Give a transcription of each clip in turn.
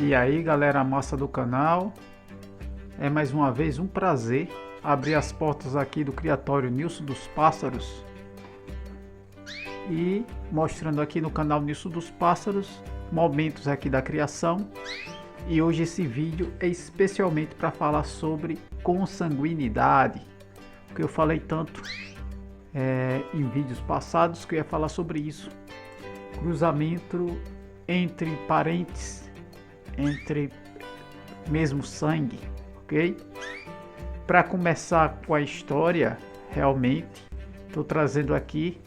E aí, galera massa do canal, é mais uma vez um prazer abrir as portas aqui do criatório Nilson dos Pássaros e mostrando aqui no canal Nilson dos Pássaros momentos aqui da criação. E hoje esse vídeo é especialmente para falar sobre consanguinidade, porque eu falei tanto em vídeos passados que eu ia falar sobre isso, cruzamento entre parentes, entre mesmo sangue, ok? Para começar com a história, realmente estou trazendo aqui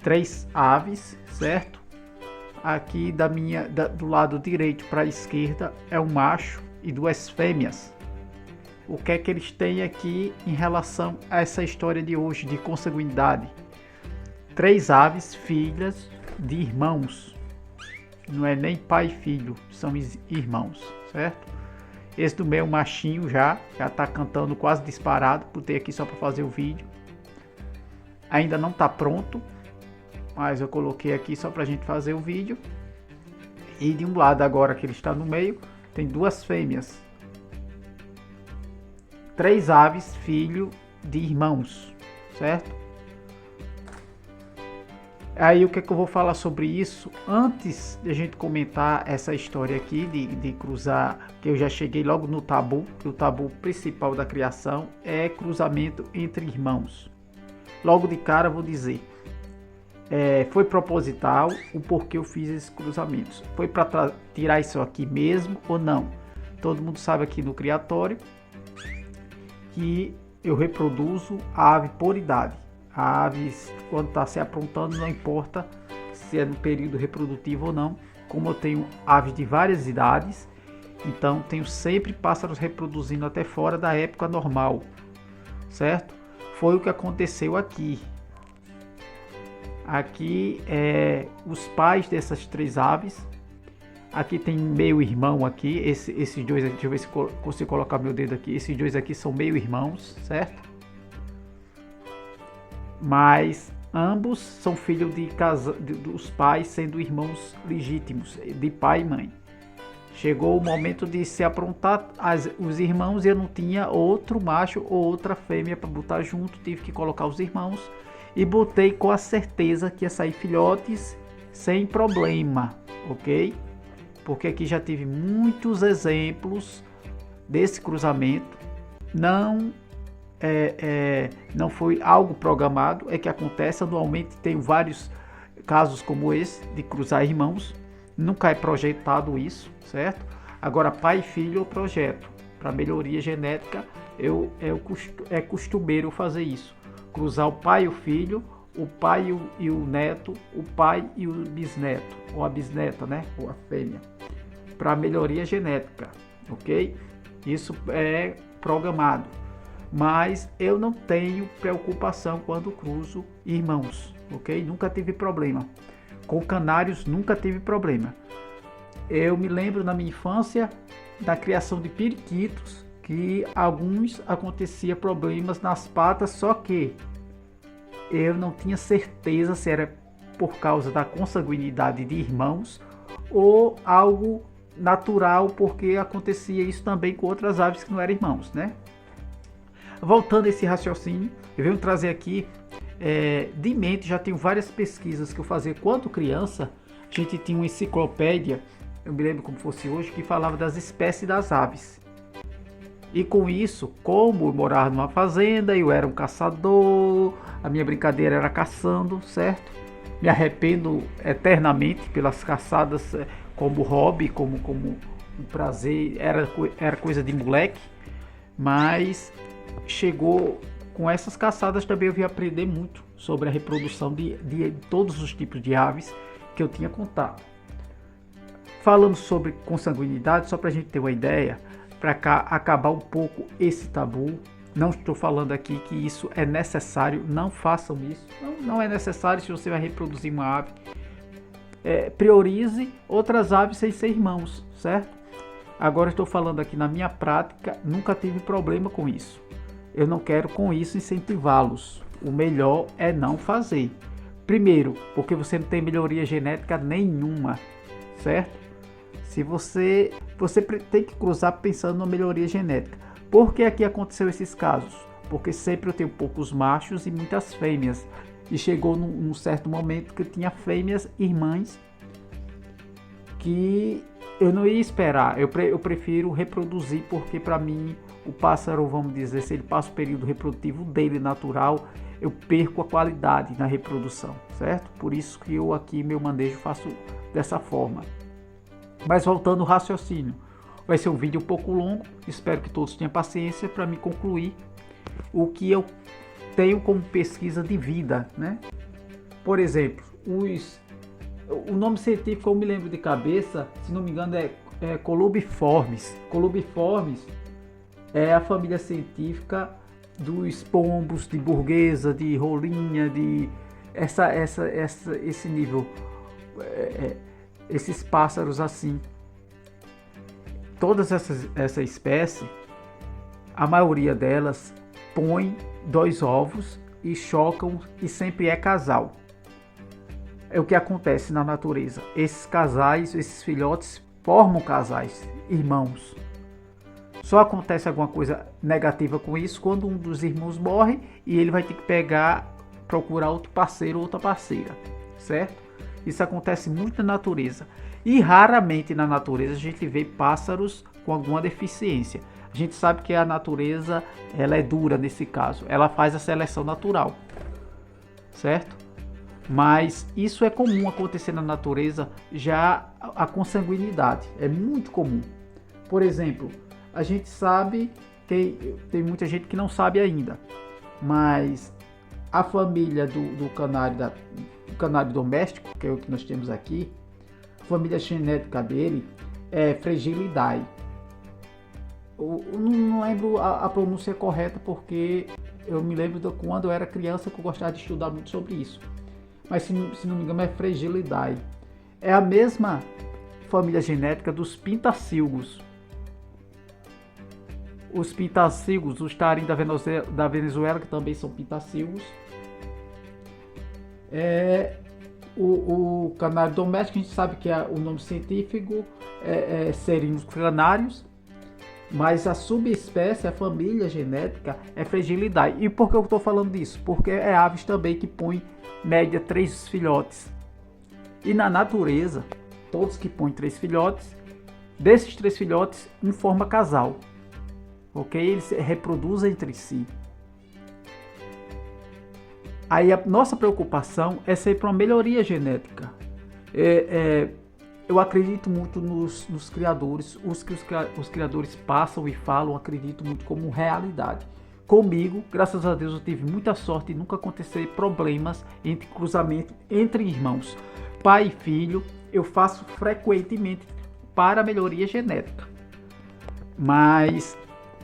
3 aves, certo? Aqui do lado direito para a esquerda é um macho e 2 fêmeas. O que é que eles têm aqui em relação a essa história de hoje de consanguinidade? 3 aves filhas de irmãos. Não é nem pai e filho, são irmãos, certo? Esse do meio machinho já está cantando quase disparado, botei aqui só para fazer o vídeo. Ainda não está pronto, mas eu coloquei aqui só para a gente fazer o vídeo. E de um lado agora que ele está no meio, tem 2 fêmeas. 3 aves, filho de irmãos, certo? Aí o que é que eu vou falar sobre isso? Antes de a gente comentar essa história aqui de cruzar, que eu já cheguei logo no tabu, que o tabu principal da criação é cruzamento entre irmãos. Logo de cara eu vou dizer, foi proposital o porquê eu fiz esses cruzamentos. Foi para tirar isso aqui mesmo ou não? Todo mundo sabe aqui no criatório que eu reproduzo a ave por idade. A ave, quando está se aprontando, não importa se é no período reprodutivo ou não. Como eu tenho aves de várias idades, então tenho sempre pássaros reproduzindo até fora da época normal, certo? Foi o que aconteceu aqui. Aqui os pais dessas 3 aves. Aqui tem meio irmão aqui, esses 2 aqui, deixa eu ver se consigo colocar meu dedo aqui. Esses 2 aqui são meio irmãos, certo? Mas ambos são filhos dos pais, sendo irmãos legítimos, de pai e mãe. Chegou o momento de se aprontar os irmãos e eu não tinha outro macho ou outra fêmea para botar junto, tive que colocar os irmãos e botei com a certeza que ia sair filhotes sem problema, ok? Porque aqui já tive muitos exemplos desse cruzamento, não foi algo programado, é que acontece anualmente. Tem vários casos como esse de cruzar irmãos, nunca é projetado isso, certo? Agora pai e filho eu projeto, para melhoria genética é costumeiro fazer isso, cruzar o pai e o filho, o pai e o neto, o pai e o bisneto, ou a bisneta, né? Ou a fêmea, para melhoria genética, ok? Isso é programado, mas eu não tenho preocupação quando cruzo irmãos, ok? Nunca tive problema. Com canários nunca tive problema. Eu me lembro na minha infância da criação de periquitos, que alguns acontecia problemas nas patas, só que eu não tinha certeza se era por causa da consanguinidade de irmãos ou algo natural, porque acontecia isso também com outras aves que não eram irmãos, né? Voltando a esse raciocínio, eu venho trazer aqui de mente, já tenho várias pesquisas que eu fazia quando criança. A gente tinha uma enciclopédia, eu me lembro como fosse hoje, que falava das espécies das aves. E com isso, como eu morava numa fazenda, eu era um caçador, a minha brincadeira era caçando, certo? Me arrependo eternamente pelas caçadas como hobby, como um prazer, era coisa de moleque, mas chegou com essas caçadas também eu vim aprender muito sobre a reprodução de todos os tipos de aves que eu tinha contato. Falando sobre consanguinidade, só para a gente ter uma ideia, para acabar um pouco esse tabu, não estou falando aqui que isso é necessário, não façam isso, não é necessário. Se você vai reproduzir uma ave, priorize outras aves sem ser irmãos, certo? Agora estou falando aqui na minha prática, nunca tive problema com isso. Eu não quero com isso incentivá-los. O melhor é não fazer. Primeiro, porque você não tem melhoria genética nenhuma, certo? Se você você tem que cruzar pensando na melhoria genética. Por que aqui aconteceu esses casos? Porque sempre eu tenho poucos machos e muitas fêmeas. E chegou num certo momento que eu tinha fêmeas irmãs que eu não ia esperar. Eu prefiro reproduzir, porque para mim o pássaro, vamos dizer, se ele passa o período reprodutivo dele natural, eu perco a qualidade na reprodução, certo? Por isso que eu aqui, meu manejo, faço dessa forma. Mas voltando ao raciocínio, vai ser um vídeo um pouco longo, espero que todos tenham paciência para me concluir o que eu tenho como pesquisa de vida, né? Por exemplo, o nome científico eu me lembro de cabeça, se não me engano é Colubiformes. Colubiformes é a família científica dos pombos, de burguesa, de rolinha, de esse nível, esses pássaros assim. Todas essa espécie, a maioria delas põe 2 ovos e chocam, e sempre é casal. É o que acontece na natureza. Esses casais, esses filhotes formam casais, irmãos. Só acontece alguma coisa negativa com isso quando um dos irmãos morre e ele vai ter que procurar outro parceiro ou outra parceira, certo? Isso acontece muito na natureza. E raramente na natureza a gente vê pássaros com alguma deficiência. A gente sabe que a natureza, ela é dura nesse caso. Ela faz a seleção natural, certo? Mas isso é comum acontecer na natureza. Já a consanguinidade é muito comum. Por exemplo, a gente sabe que tem muita gente que não sabe ainda, mas a família do canário doméstico, que é o que nós temos aqui, a família genética dele é Fragilidae. Eu não lembro a pronúncia correta, porque eu me lembro de quando eu era criança que eu gostava de estudar muito sobre isso. Mas se não me engano é Fragilidae. É a mesma família genética dos pintacilgos. Os pintacilgos, os tarim da Venezuela, que também são pintacilgos. O canário doméstico, a gente sabe que o nome científico é Serinus canários, mas a subespécie, a família genética é Fragilidae. E por que eu estou falando disso? Porque é aves também que põem média 3 filhotes. E na natureza, todos que põem 3 filhotes, desses 3 filhotes, um forma casal. Ok? Eles se reproduzem entre si. Aí a nossa preocupação é sempre uma melhoria genética. Eu acredito muito nos criadores. Os criadores passam e falam, acredito muito como realidade. Comigo, graças a Deus, eu tive muita sorte e nunca aconteceu problemas entre cruzamento entre irmãos. Pai e filho, eu faço frequentemente para melhoria genética. Mas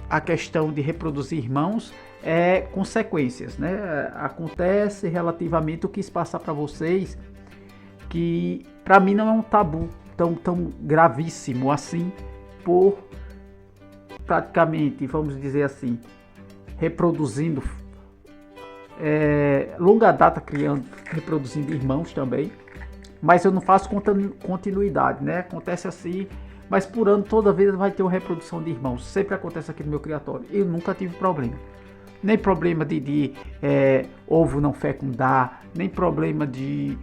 a questão de reproduzir irmãos é consequências, né? Acontece relativamente. Eu quis passar para vocês que para mim não é um tabu tão gravíssimo assim, por praticamente, vamos dizer assim, reproduzindo longa data, reproduzindo irmãos também, mas eu não faço continuidade, né? Acontece assim, mas por ano toda vez vai ter uma reprodução de irmãos, sempre acontece aqui no meu criatório. Eu nunca tive problema, nem problema de ovo não fecundar, nem problema de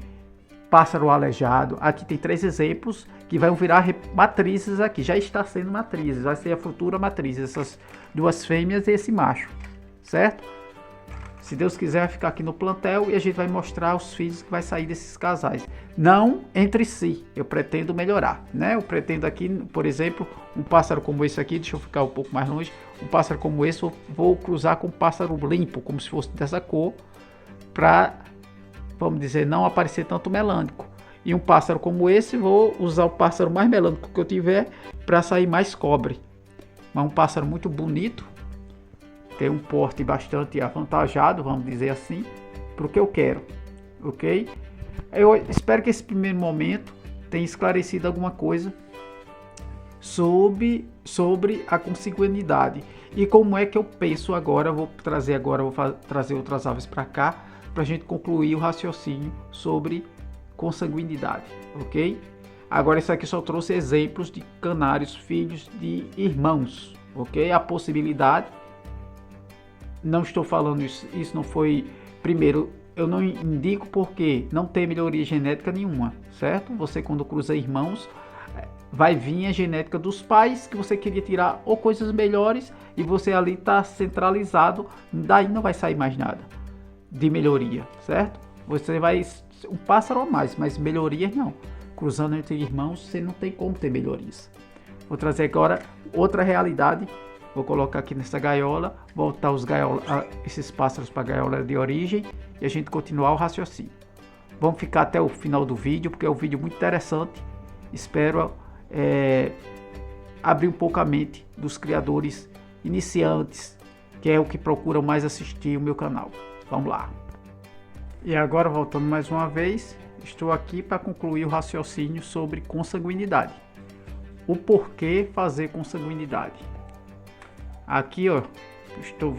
pássaro aleijado. Aqui tem 3 exemplos que vão virar matrizes aqui, já está sendo matrizes, vai ser a futura matriz, essas 2 fêmeas e esse macho, certo? Se Deus quiser, vai ficar aqui no plantel e a gente vai mostrar os filhos que vai sair desses casais. Não entre si, eu pretendo melhorar, né? Eu pretendo aqui, por exemplo, um pássaro como esse aqui, deixa eu ficar um pouco mais longe, um pássaro como esse eu vou cruzar com um pássaro limpo, como se fosse dessa cor, para, vamos dizer, não aparecer tanto melânico. E um pássaro como esse, vou usar o pássaro mais melânico que eu tiver para sair mais cobre. Mas um pássaro muito bonito, tem um porte bastante avantajado, vamos dizer assim, para o que eu quero, ok? Eu espero que esse primeiro momento tenha esclarecido alguma coisa sobre a consanguinidade e como é que eu penso agora. Vou trazer outras aves para cá, para a gente concluir o raciocínio sobre consanguinidade, ok? Agora isso aqui só trouxe exemplos de canários filhos de irmãos, ok? A possibilidade, não estou falando isso não foi, primeiro, eu não indico porque não tem melhoria genética nenhuma, certo? Você quando cruza irmãos, vai vir a genética dos pais que você queria tirar ou coisas melhores e você ali está centralizado, daí não vai sair mais nada de melhoria, certo? Você vai um pássaro a mais, mas melhorias não. Cruzando entre irmãos, você não tem como ter melhorias. Vou trazer agora outra realidade. Vou colocar aqui nessa gaiola, voltar esses pássaros para a gaiola de origem e a gente continuar o raciocínio. Vamos ficar até o final do vídeo, porque é um vídeo muito interessante. Espero abrir um pouco a mente dos criadores iniciantes, que é o que procuram mais assistir o meu canal. Vamos lá. E agora, voltando mais uma vez, estou aqui para concluir o raciocínio sobre consanguinidade. O porquê fazer consanguinidade. Aqui, ó,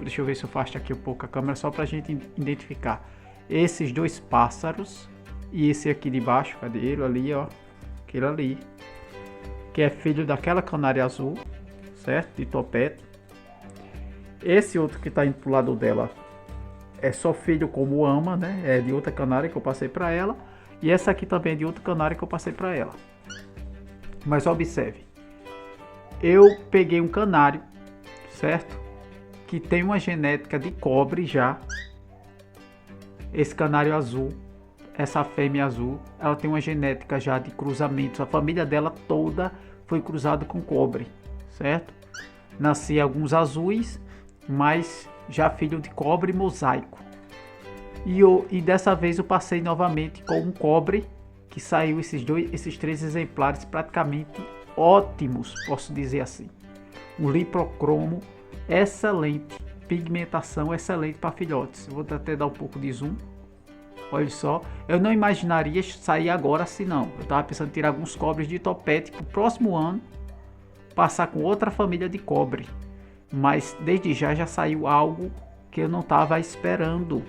deixa eu ver se eu faço aqui um pouco a câmera, só para a gente identificar esses dois pássaros e esse aqui de baixo, cadê ele? Ali, ó, aquele ali, que é filho daquela canária azul, certo? De topete. Esse outro que está indo pro lado dela é só filho como ama, né? É de outra canária que eu passei para ela. E essa aqui também é de outra canária que eu passei para ela. Mas observe, eu peguei um canário, certo? Que tem uma genética de cobre já. Esse canário azul, essa fêmea azul, ela tem uma genética já de cruzamentos. A família dela toda foi cruzada com cobre, certo? Nasci alguns azuis, mas já filho de cobre mosaico. E dessa vez eu passei novamente com um cobre que saiu esses 3 exemplares praticamente ótimos, posso dizer assim. Um liprocromo excelente, pigmentação excelente para filhotes. Eu vou até dar um pouco de zoom. Olha só, eu não imaginaria sair agora assim não. Eu estava pensando em tirar alguns cobres de topete para o próximo ano passar com outra família de cobre. Mas desde já saiu algo que eu não estava esperando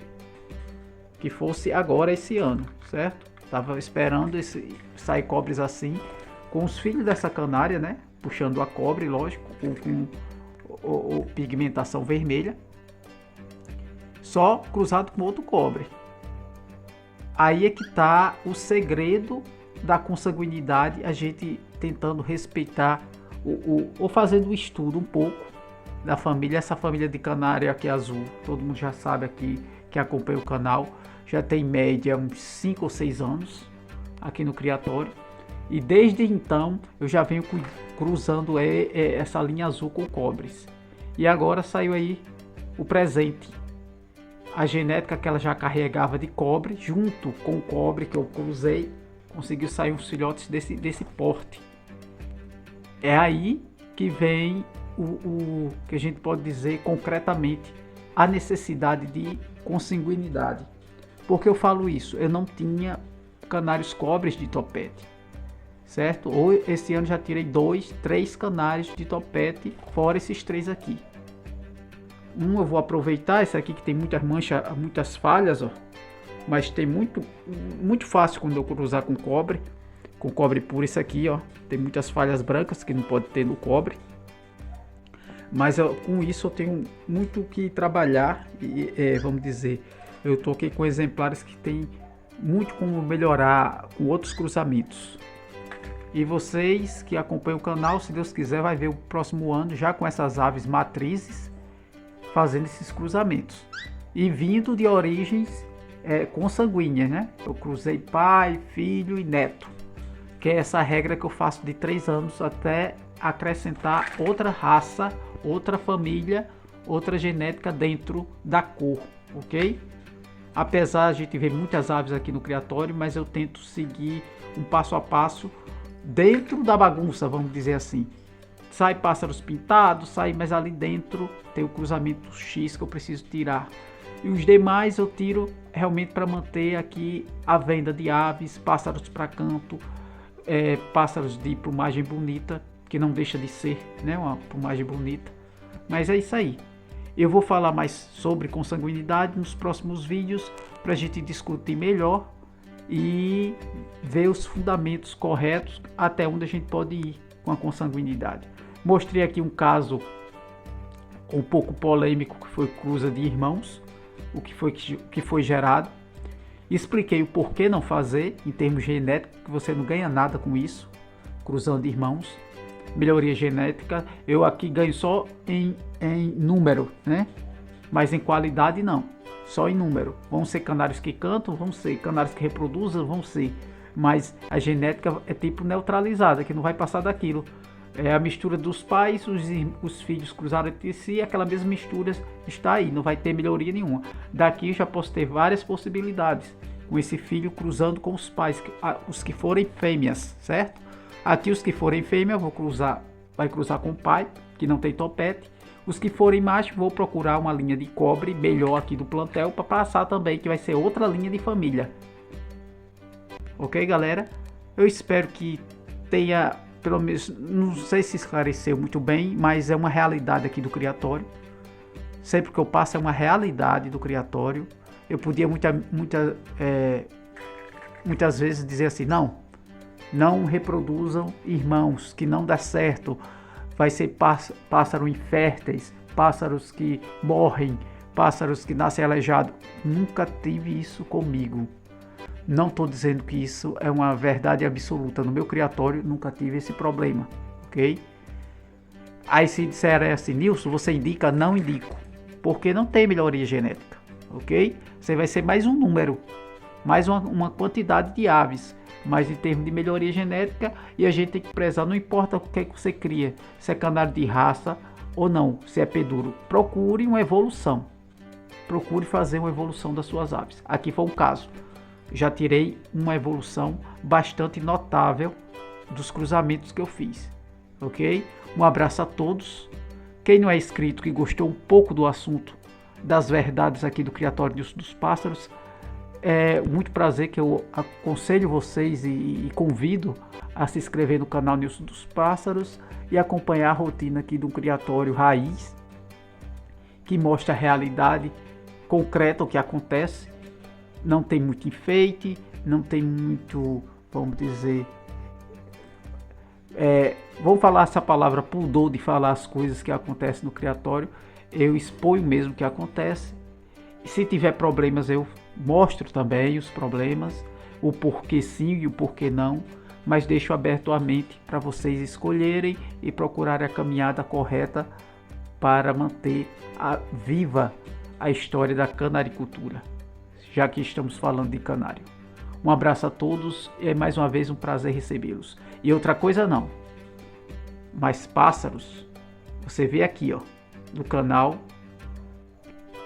que fosse agora esse ano, certo? Estava esperando sair cobres assim, com os filhos dessa canária, né? Puxando a cobre, lógico, com pigmentação vermelha, só cruzado com outro cobre. Aí é que está o segredo da consanguinidade, a gente tentando respeitar ou fazendo um estudo um pouco da família. Essa família de canária aqui azul, todo mundo já sabe aqui que acompanha o canal, já tem em média uns 5 ou 6 anos aqui no criatório. E desde então eu já venho cruzando essa linha azul com cobres. E agora saiu aí o presente. A genética que ela já carregava de cobre, junto com o cobre que eu cruzei, conseguiu sair uns filhotes desse porte. É aí que vem o que a gente pode dizer concretamente, a necessidade de consanguinidade. Por que eu falo isso? Eu não tinha canários cobres de topete, certo? Ou esse ano já tirei 2, 3 canários de topete, fora esses 3 aqui. Eu vou aproveitar, esse aqui que tem muitas manchas, muitas falhas, ó, mas tem muito fácil quando eu cruzar com cobre puro. Esse aqui, ó, tem muitas falhas brancas que não pode ter no cobre. Mas com isso eu tenho muito que trabalhar e vamos dizer, eu estou aqui com exemplares que tem muito como melhorar com outros cruzamentos. E vocês que acompanham o canal, se Deus quiser, vai ver o próximo ano já com essas aves matrizes fazendo esses cruzamentos e vindo de origens consanguíneas, né? Eu cruzei pai, filho e neto, que é essa regra que eu faço de 3 anos até acrescentar outra raça, outra família, outra genética dentro da cor, ok? Apesar de a gente ver muitas aves aqui no criatório, mas eu tento seguir um passo a passo dentro da bagunça, vamos dizer assim. Sai pássaros pintados, sai, mas ali dentro tem o cruzamento X que eu preciso tirar. E os demais eu tiro realmente para manter aqui a venda de aves, pássaros para canto, pássaros de plumagem bonita, que não deixa de ser, né, uma plumagem bonita. Mas é isso aí. Eu vou falar mais sobre consanguinidade nos próximos vídeos para a gente discutir melhor e ver os fundamentos corretos até onde a gente pode ir com a consanguinidade. Mostrei aqui um caso um pouco polêmico, que foi cruza de irmãos, o que foi gerado. Expliquei o porquê não fazer em termos genéticos, que você não ganha nada com isso, cruzando de irmãos. Melhoria genética, eu aqui ganho só em número, né? Mas em qualidade não, só em número. Vão ser canários que cantam, vão ser canários que reproduzam, vão ser. Mas a genética é tipo neutralizada, que não vai passar daquilo. É a mistura dos pais, os filhos cruzaram entre si, aquela mesma mistura está aí, não vai ter melhoria nenhuma. Daqui eu já posso ter várias possibilidades, com esse filho cruzando com os pais, os que forem fêmeas, certo? Aqui os que forem fêmea vai cruzar com o pai, que não tem topete. Os que forem macho, vou procurar uma linha de cobre melhor aqui do plantel para passar também, que vai ser outra linha de família. Ok, galera? Eu espero que tenha, pelo menos, não sei se esclareceu muito bem, mas é uma realidade aqui do criatório. Sempre que eu passo é uma realidade do criatório. Eu podia muitas vezes dizer assim, não reproduzam irmãos, que não dá certo. Vai ser pássaros inférteis, pássaros que morrem, pássaros que nascem aleijados. Nunca tive isso comigo. Não estou dizendo que isso é uma verdade absoluta. No meu criatório nunca tive esse problema, ok? Aí se disser assim, Nilson, você indica? Não indico, porque não tem melhoria genética, ok? Você vai ser mais um número, mais uma quantidade de aves, mas em termos de melhoria genética, e a gente tem que prezar, não importa o que é que você cria, se é canário de raça ou não, se é peduro, procure uma evolução, procure fazer uma evolução das suas aves. Aqui foi um caso. Já tirei uma evolução bastante notável dos cruzamentos que eu fiz, ok? Um abraço a todos. Quem não é inscrito, que gostou um pouco do assunto das verdades aqui do Criatório Nilson dos Pássaros, é muito prazer que eu aconselho vocês e convido a se inscrever no canal Nilson dos Pássaros e acompanhar a rotina aqui do Criatório Raiz, que mostra a realidade concreta, o que acontece. Não tem muito enfeite, não tem muito, vamos dizer, vamos falar essa palavra, pudor de falar as coisas que acontecem no criatório. Eu exponho mesmo o que acontece. Se tiver problemas, eu mostro também os problemas, o porquê sim e o porquê não, mas deixo aberto a mente para vocês escolherem e procurarem a caminhada correta para manter viva a história da canaricultura, já que estamos falando de canário. Um abraço a todos e é mais uma vez um prazer recebê-los. E outra coisa não, mas pássaros, você vê aqui, ó, no canal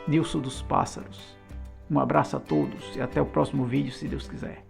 Nilson dos Pássaros. Um abraço a todos e até o próximo vídeo, se Deus quiser.